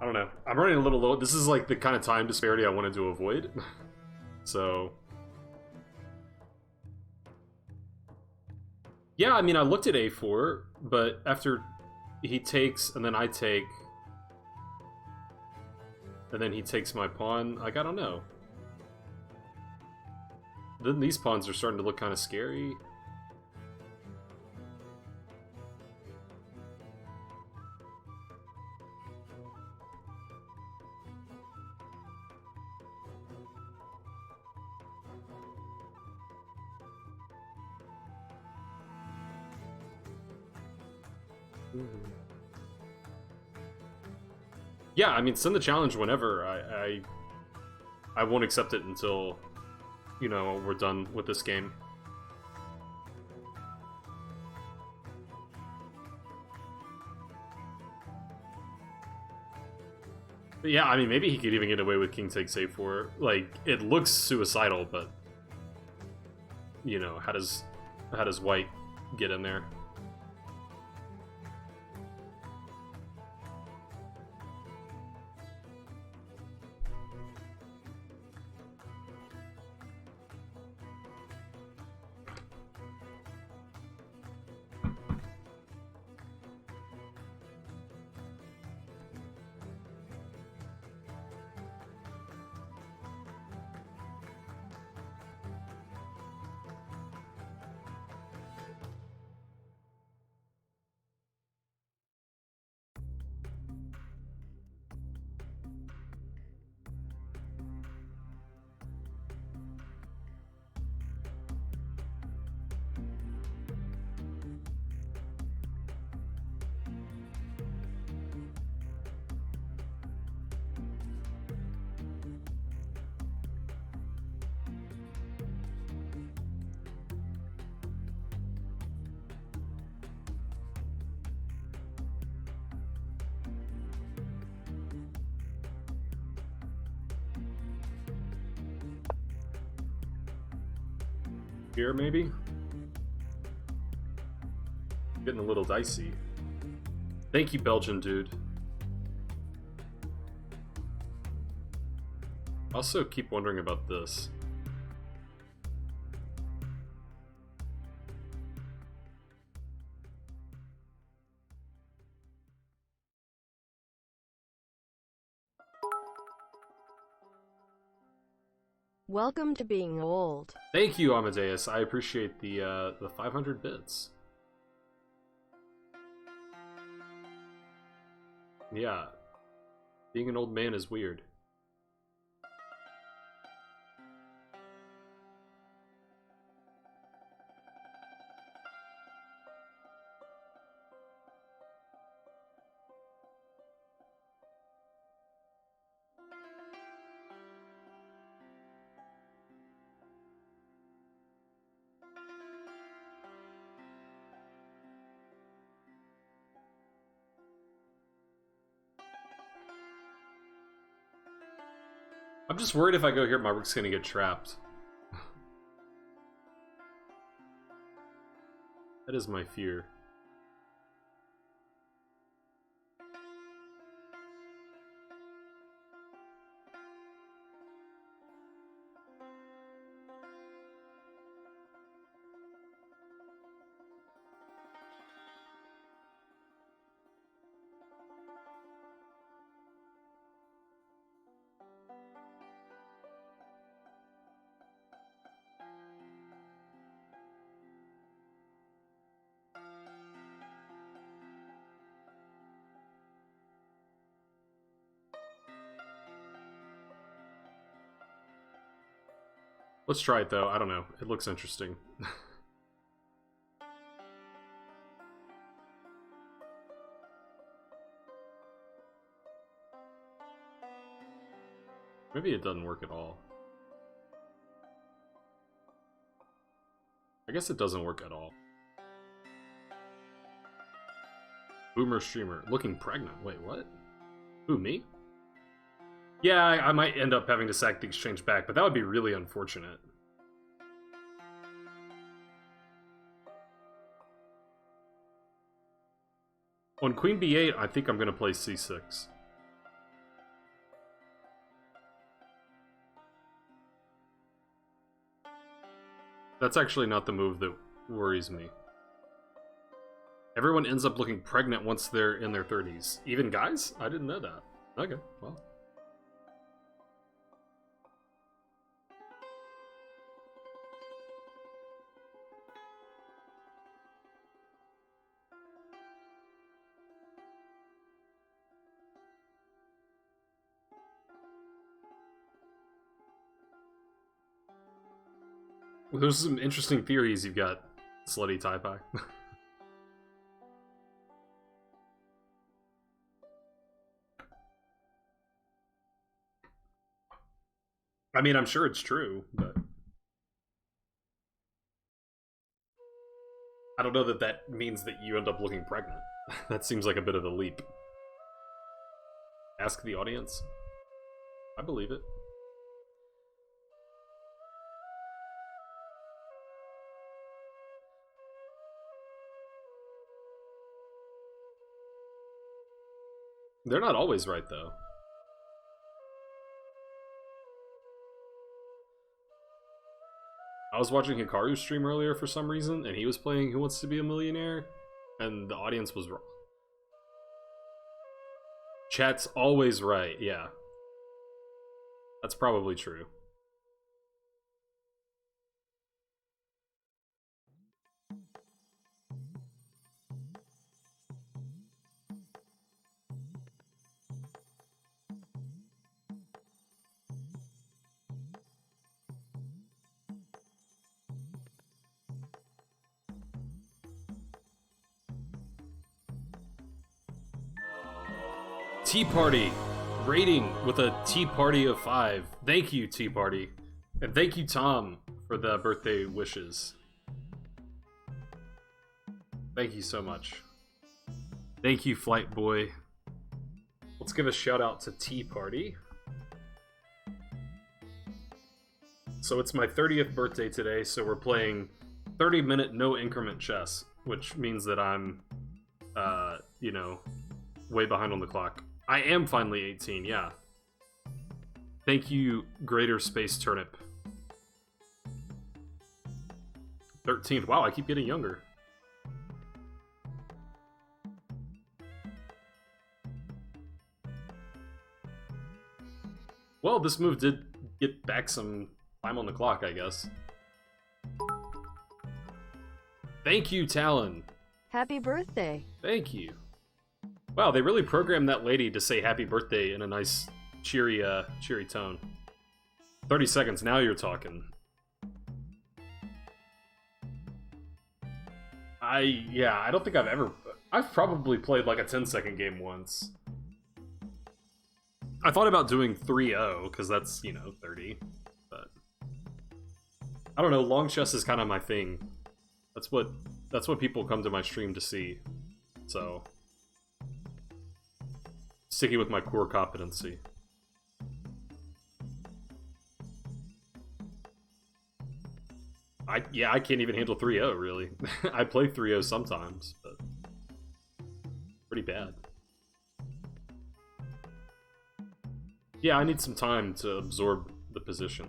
I don't know. I'm running a little low. This is like the kind of time disparity I wanted to avoid. So... yeah, I mean, I looked at a4, but after he takes, and then I take, and then he takes my pawn, like, I don't know. Then these pawns are starting to look kind of scary. Yeah, I mean, send the challenge whenever. I won't accept it until, you know, we're done with this game. But yeah, I mean, maybe he could even get away with king takes a4. Like, it looks suicidal, but you know, how does white get in there? Here, maybe? Getting a little dicey. Thank you, Belgian dude. Also, keep wondering about this. Welcome to being old. Thank you, Amadeus. I appreciate the 500 bits. Yeah, being an old man is weird. I'm just worried if I go here, my rook's gonna get trapped. That is my fear. Let's try it though. I don't know. It looks interesting. Maybe it doesn't work at all. I guess it doesn't work at all. Boomer streamer. Looking pregnant. Wait, what? Who, me? Yeah, I might end up having to sack the exchange back, but that would be really unfortunate. On queen b8, I think I'm going to play c6. That's actually not the move that worries me. Everyone ends up looking pregnant once they're in their 30s. Even guys? I didn't know that. Okay, well. Well, there's some interesting theories you've got, Slutty Tai-Pai. I mean, I'm sure it's true, but I don't know that that means that you end up looking pregnant. That seems like a bit of a leap. Ask the audience. I believe it. They're not always right, though. I was watching Hikaru's stream earlier for some reason, and he was playing Who Wants to Be a Millionaire, and the audience was wrong. Chat's always right, yeah. That's probably true. Tea Party rating with a Tea Party of 5. Thank you, Tea Party. And thank you, Tom, for the birthday wishes. Thank you so much. Thank you, Flight Boy. Let's give a shout out to Tea Party. So it's my 30th birthday today, so we're playing 30-minute no increment chess, which means that I'm, you know, way behind on the clock. I am finally 18, yeah. Thank you, Greater Space Turnip. 13th. Wow, I keep getting younger. Well, this move did get back some time on the clock, I guess. Thank you, Talon. Happy birthday. Thank you. Wow, they really programmed that lady to say happy birthday in a nice, cheery tone. 30 seconds, now you're talking. I don't think I've probably played like a 10-second game once. I thought about doing 3-0, because that's, you know, 30, but I don't know, long chess is kind of my thing. That's what people come to my stream to see, so sticking with my core competency. I can't even handle 3-0, really. I play 3-0 sometimes, but pretty bad. Yeah, I need some time to absorb the position.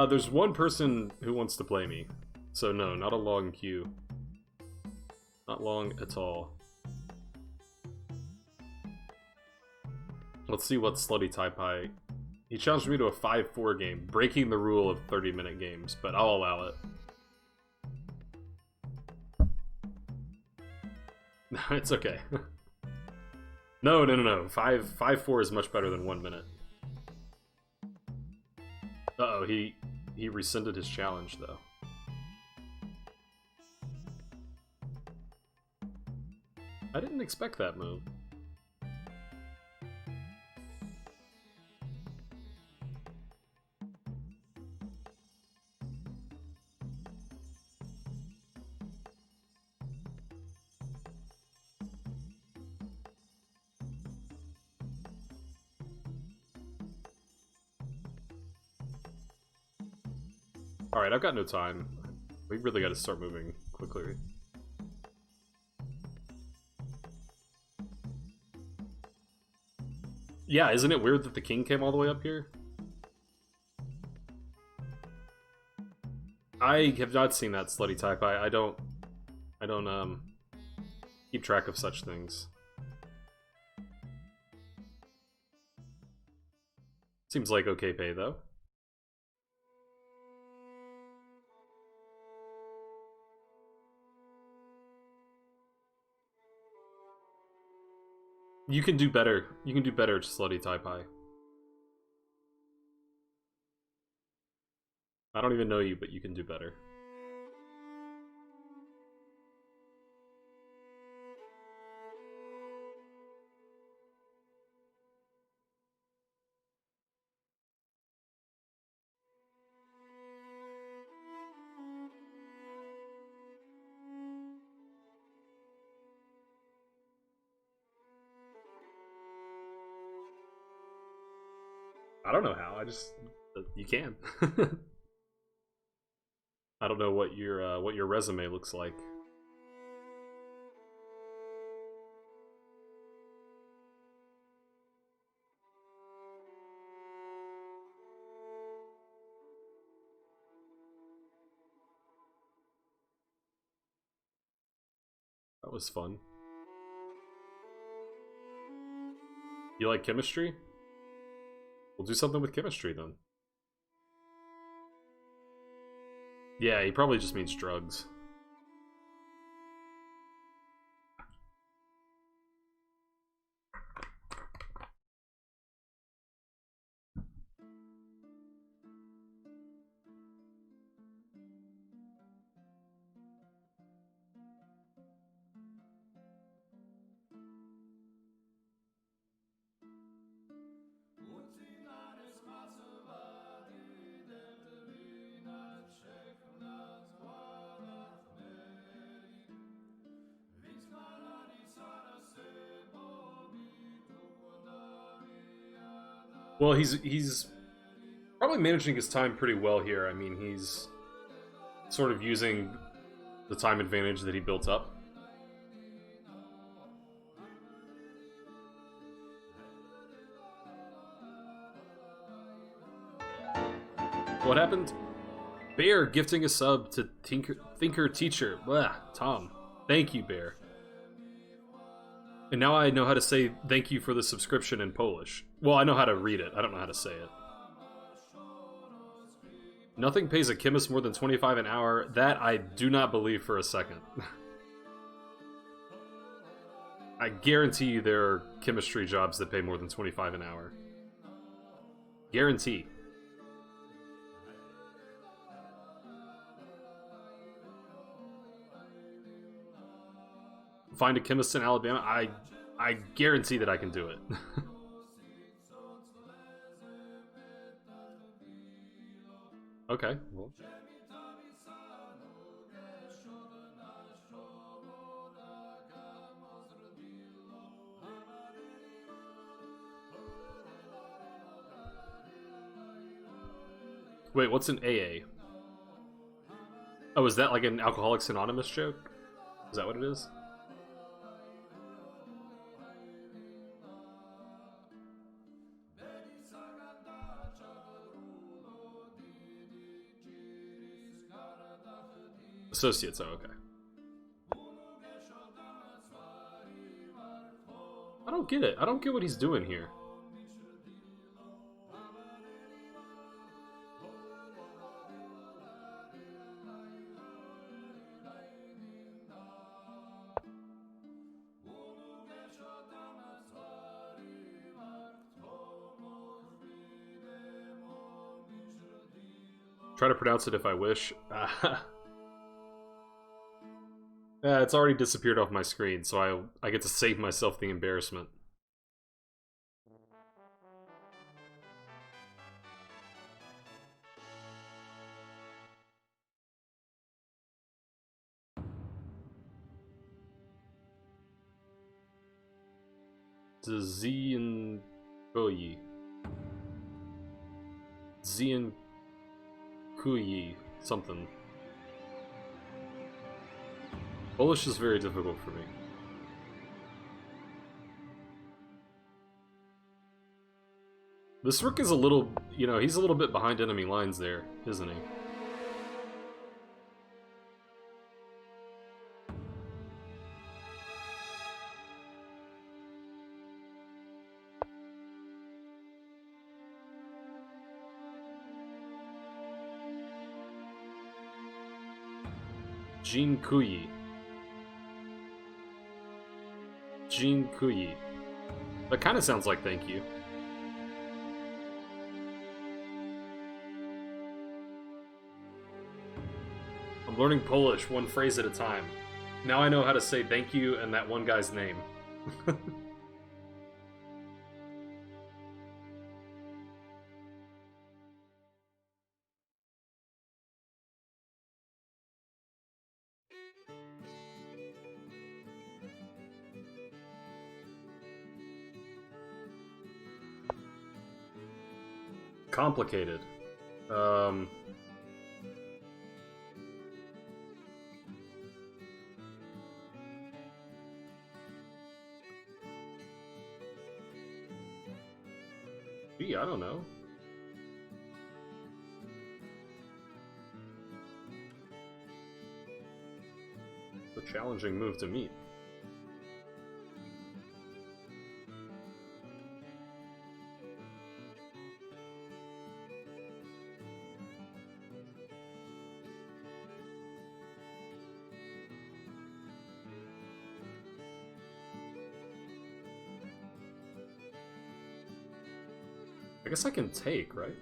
There's one person who wants to play me. So no, not a long queue. Not long at all. Let's see what Slutty Tai-Pai... He challenged me to a 5-4 game, breaking the rule of 30-minute games, but I'll allow it. It's okay. No. 5-4 is much better than 1 minute. Uh-oh, he rescinded his challenge, though. I didn't expect that move. Alright, I've got no time. We really gotta start moving quickly. Yeah, isn't it weird that the king came all the way up here? I have not seen that slutty type. I don't keep track of such things. Seems like okay pay though. You can do better. You can do better, slutty type high. I don't even know you, but you can do better. I don't know how. I just you can. I don't know what your resume looks like. That was fun. You like chemistry? We'll do something with chemistry then. Yeah, he probably just means drugs. Well, he's probably managing his time pretty well here. I mean, he's sort of using the time advantage that he built up. What happened? Bear gifting a sub to Thinker Teacher. Blah, Tom. Thank you, Bear. And now I know how to say thank you for the subscription in Polish. Well, I know how to read it. I don't know how to say it. Nothing pays a chemist more than 25 an hour. That I do not believe for a second. I guarantee you there are chemistry jobs that pay more than 25 an hour. Guarantee. Find a chemist in Alabama. I guarantee that I can do it. Okay, well. Wait, what's an AA? Oh, is that like an Alcoholics Anonymous joke? Is that what it is? Associates, oh, okay. I don't get it. I don't get what he's doing here. Try to pronounce it if I wish. Yeah, it's already disappeared off my screen, so I get to save myself the embarrassment. Zian Kuyi. Zian Kuyi. something. Polish is very difficult for me. This rook is a little, you know, he's a little bit behind enemy lines there, isn't he? Jin Kuyi. Jin Kuyi. That kind of sounds like thank you. I'm learning Polish one phrase at a time. Now I know how to say thank you and that one guy's name. Complicated. Gee, I don't know. It's a challenging move to meet. I guess I can take, right?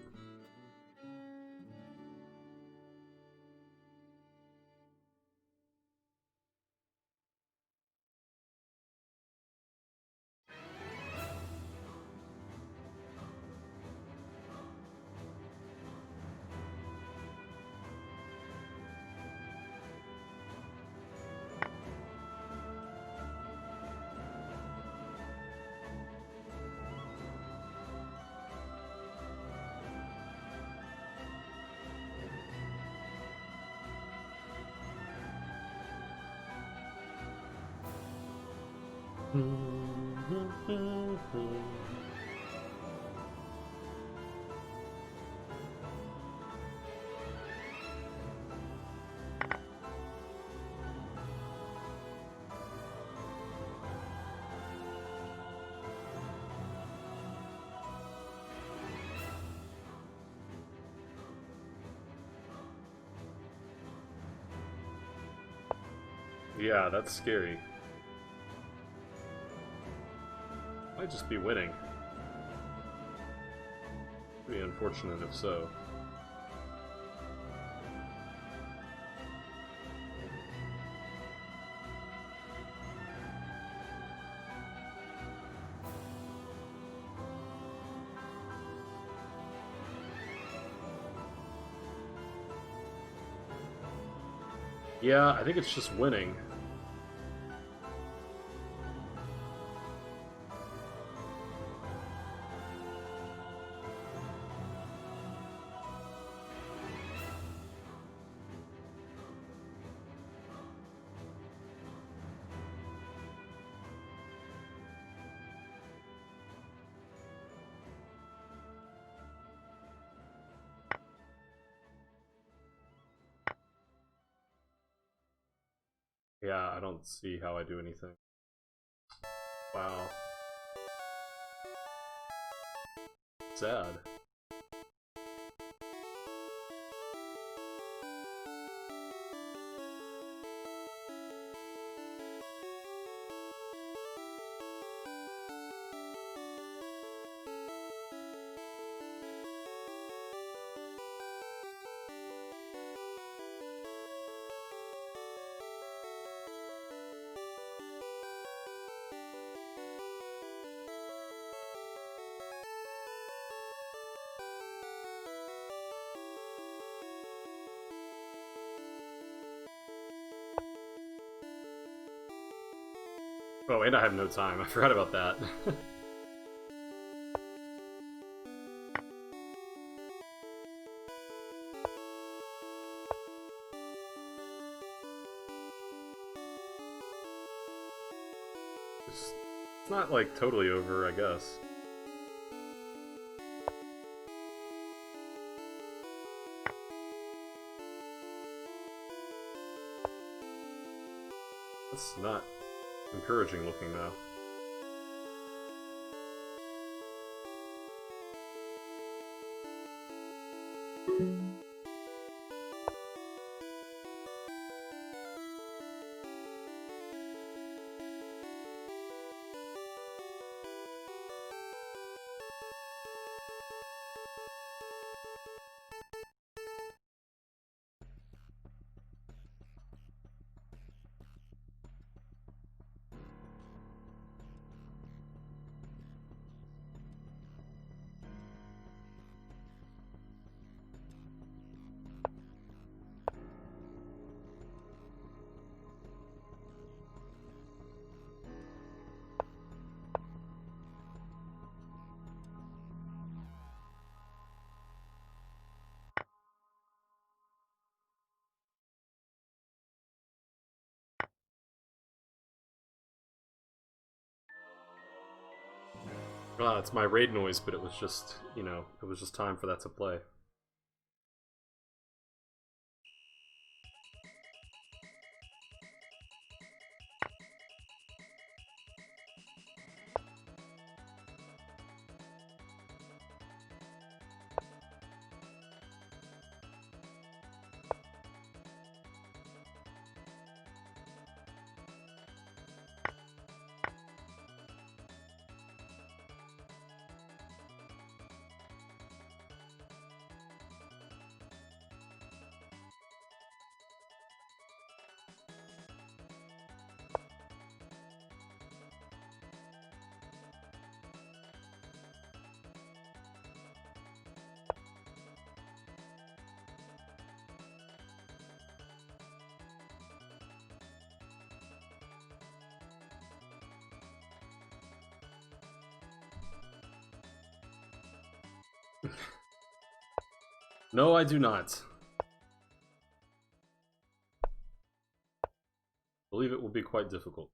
Yeah, that's scary. Might just be winning. Be unfortunate if so. Yeah, I think it's just winning. Yeah, I don't see how I do anything. Wow. Sad. Oh, and I have no time. I forgot about that. It's not, like, totally over, I guess. That's not encouraging looking now. It's my raid noise, but it was just, you know, it was just time for that to play. No, I do not. I believe it will be quite difficult.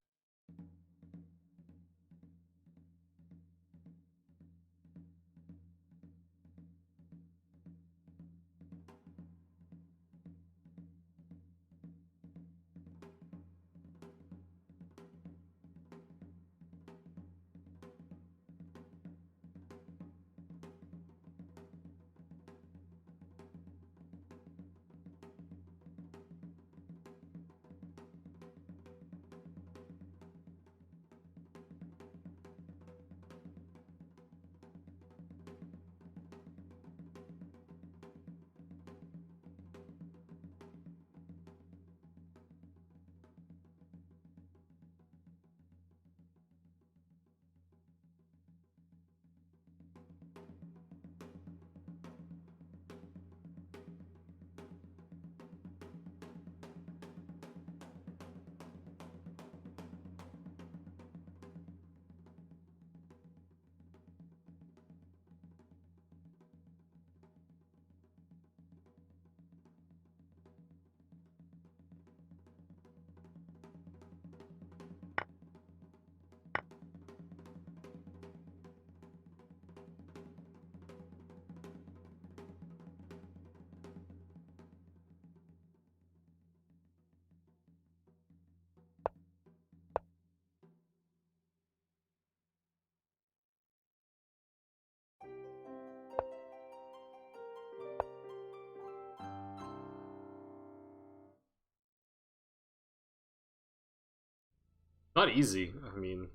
Not easy, I mean...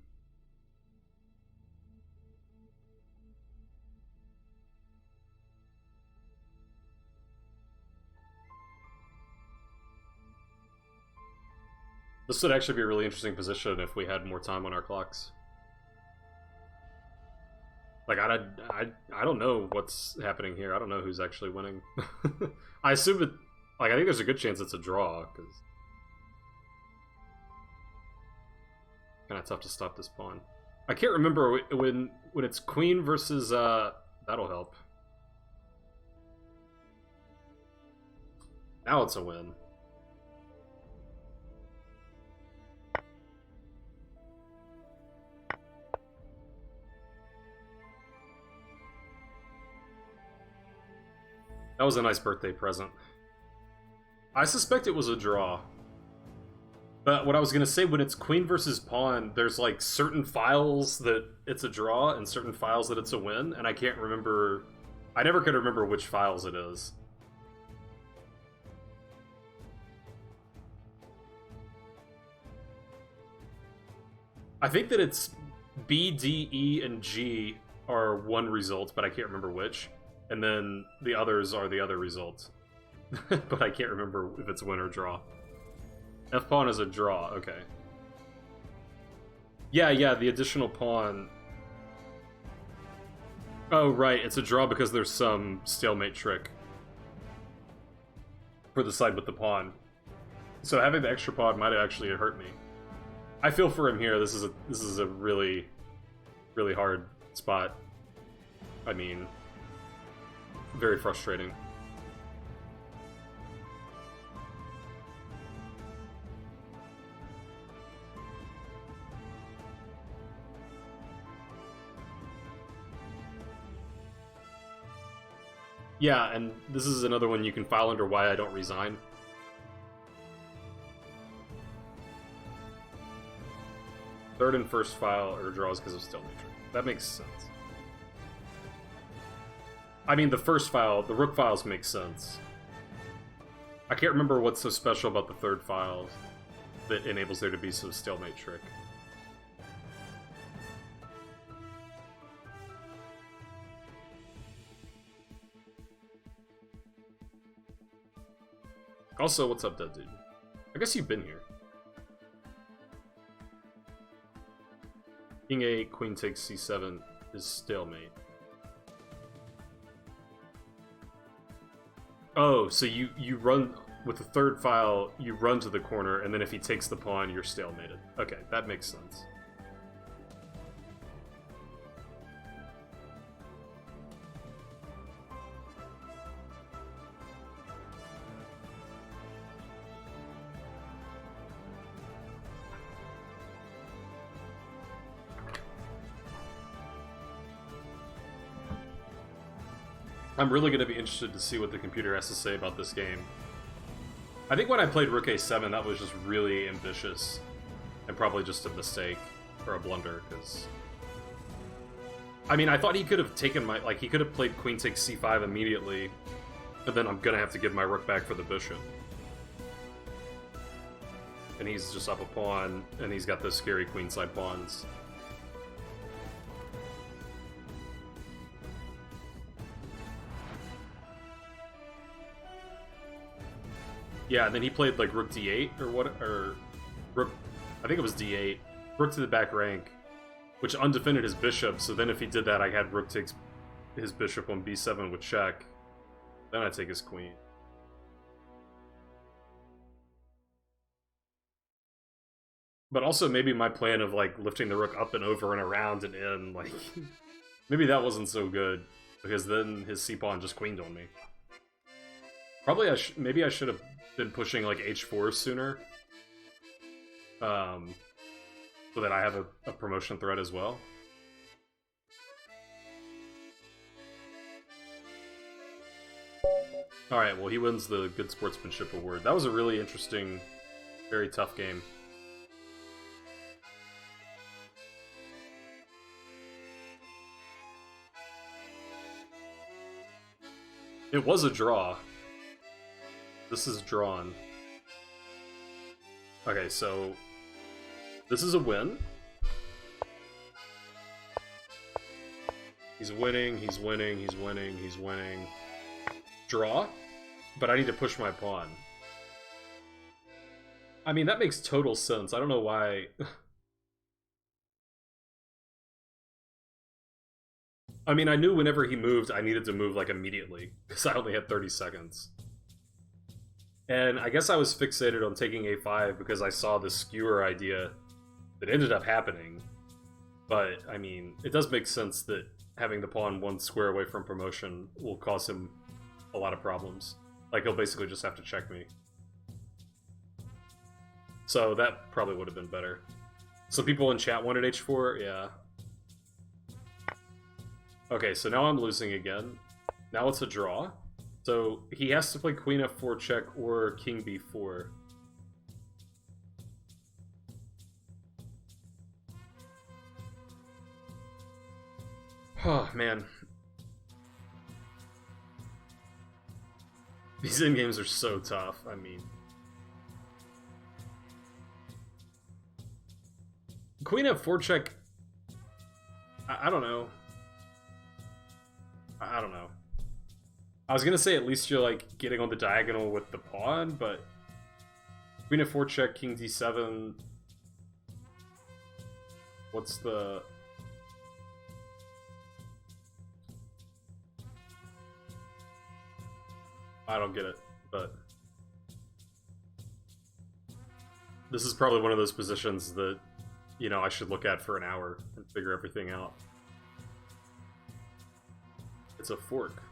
This would actually be a really interesting position if we had more time on our clocks. Like, I don't know what's happening here. I don't know who's actually winning. I assume it... Like, I think there's a good chance it's a draw, because... Kinda tough to stop this pawn. I can't remember when it's queen versus, that'll help. Now it's a win. That was a nice birthday present. I suspect it was a draw. But what I was going to say, when it's queen versus pawn, there's like certain files that it's a draw and certain files that it's a win, and I can't remember... I never could remember which files it is. I think that it's B, D, E, and G are one result, but I can't remember which. And then the others are the other results. But I can't remember if it's win or draw. F-pawn is a draw, okay. Yeah, the additional pawn... Oh, right, it's a draw because there's some stalemate trick for the side with the pawn. So having the extra pawn might have actually hurt me. I feel for him here. This is a really, really hard spot. I mean, very frustrating. Yeah, and this is another one you can file under why I don't resign. Third and first file are draws because of stalemate trick. That makes sense. I mean, the first file, the rook files make sense. I can't remember what's so special about the third file that enables there to be some stalemate trick. Also, what's up, dead dude? I guess you've been here. King 8, queen takes c7 is stalemate. Oh, so you run with the third file, you run to the corner, and then if he takes the pawn, you're stalemated. Okay, that makes sense. I'm really going to be interested to see what the computer has to say about this game. I think when I played Rook A7, that was just really ambitious. And probably just a mistake, or a blunder, because... I mean, I thought he could have taken my... Like, he could have played queen takes c5 immediately, but then I'm going to have to give my rook back for the bishop. And he's just up a pawn, and he's got those scary queenside pawns. Yeah, and then he played like rook d8 or what, or rook, I think it was d8, rook to the back rank, which undefended his bishop, so then if he did that, I had rook takes his bishop on b7 with check, then I take his queen. But also maybe my plan of like lifting the rook up and over and around and in, like, maybe that wasn't so good, because then his c-pawn just queened on me. Probably maybe I should have been pushing like h4 sooner, so that I have a promotion threat as well. Alright, well, he wins the Good Sportsmanship Award. That was a really interesting, very tough game. It was a draw. This is drawn. Okay, so this is a win. He's winning, he's winning, he's winning, he's winning. Draw? But I need to push my pawn. I mean, that makes total sense. I don't know why... I mean, I knew whenever he moved, I needed to move, like, immediately. Because I only had 30 seconds. And I guess I was fixated on taking a5 because I saw the skewer idea that ended up happening. But, I mean, it does make sense that having the pawn one square away from promotion will cause him a lot of problems. Like, he'll basically just have to check me. So that probably would have been better. Some people in chat wanted h4, yeah. Okay, so now I'm losing again. Now it's a draw. So he has to play queen f4 check or king b4. Oh, man. These endgames are so tough, I mean. Queen f4 check... I don't know. I don't know. I was gonna say at least you're, like, getting on the diagonal with the pawn, but... Queen f4 check, king d7... What's the... I don't get it, but... This is probably one of those positions that, you know, I should look at for an hour and figure everything out. It's a fork.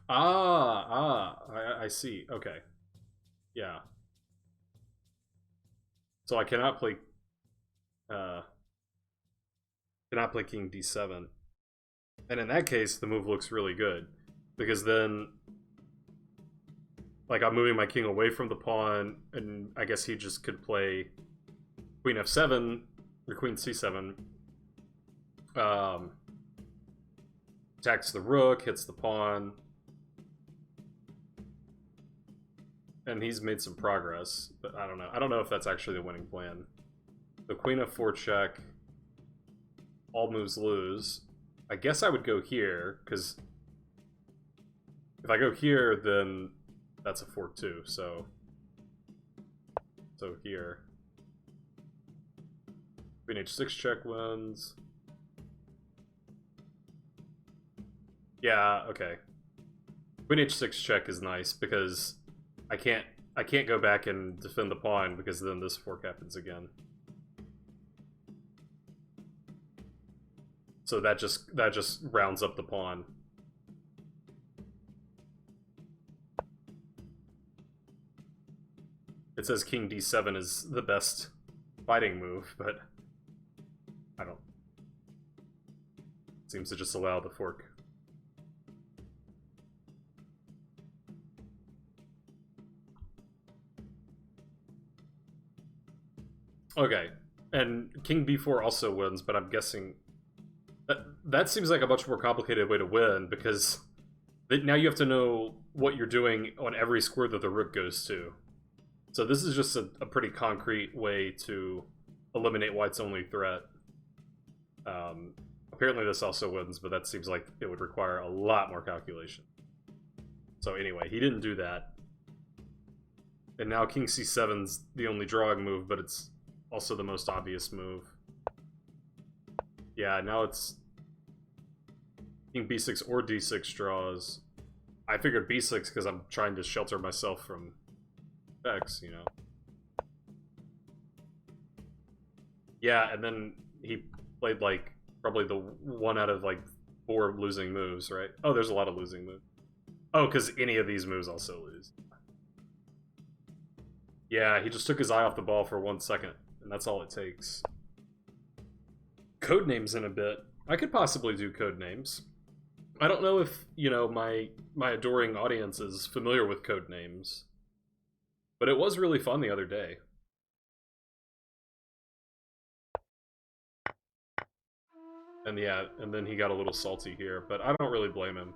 I see. Okay. Yeah. So I cannot play king d7. And in that case, the move looks really good. Because then, like, I'm moving my king away from the pawn, and I guess he just could play queen f7, or queen c7. Attacks the rook, hits the pawn. And he's made some progress, but I don't know. I don't know if that's actually the winning plan. The queen f4 check. All moves lose. I guess I would go here, because if I go here, then that's a fork too, so here. Queen h6 check wins. Yeah, okay. Queen h6 check is nice, because I can't go back and defend the pawn, because then this fork happens again. So that just rounds up the pawn. It says king d7 is the best fighting move, but I don't. It seems to just allow the fork. Okay, and king b4 also wins, but I'm guessing that seems like a much more complicated way to win, because now you have to know what you're doing on every square that the rook goes to. So this is just a pretty concrete way to eliminate white's only threat. Apparently this also wins, but that seems like it would require a lot more calculation. So anyway, he didn't do that. And now king c7's the only drawing move, but it's also the most obvious move. Yeah, now it's king b6 or d6 draws. I figured b6 because I'm trying to shelter myself from X, you know. Yeah, and then he played, like, probably the one out of, like, 4 losing moves, right? Oh, there's a lot of losing moves. Oh, because any of these moves also lose. Yeah, he just took his eye off the ball for 1 second, and that's all it takes. Codenames in a bit. I could possibly do codenames. I don't know if, you know, my adoring audience is familiar with codenames, but it was really fun the other day. And yeah, and then he got a little salty here, but I don't really blame him.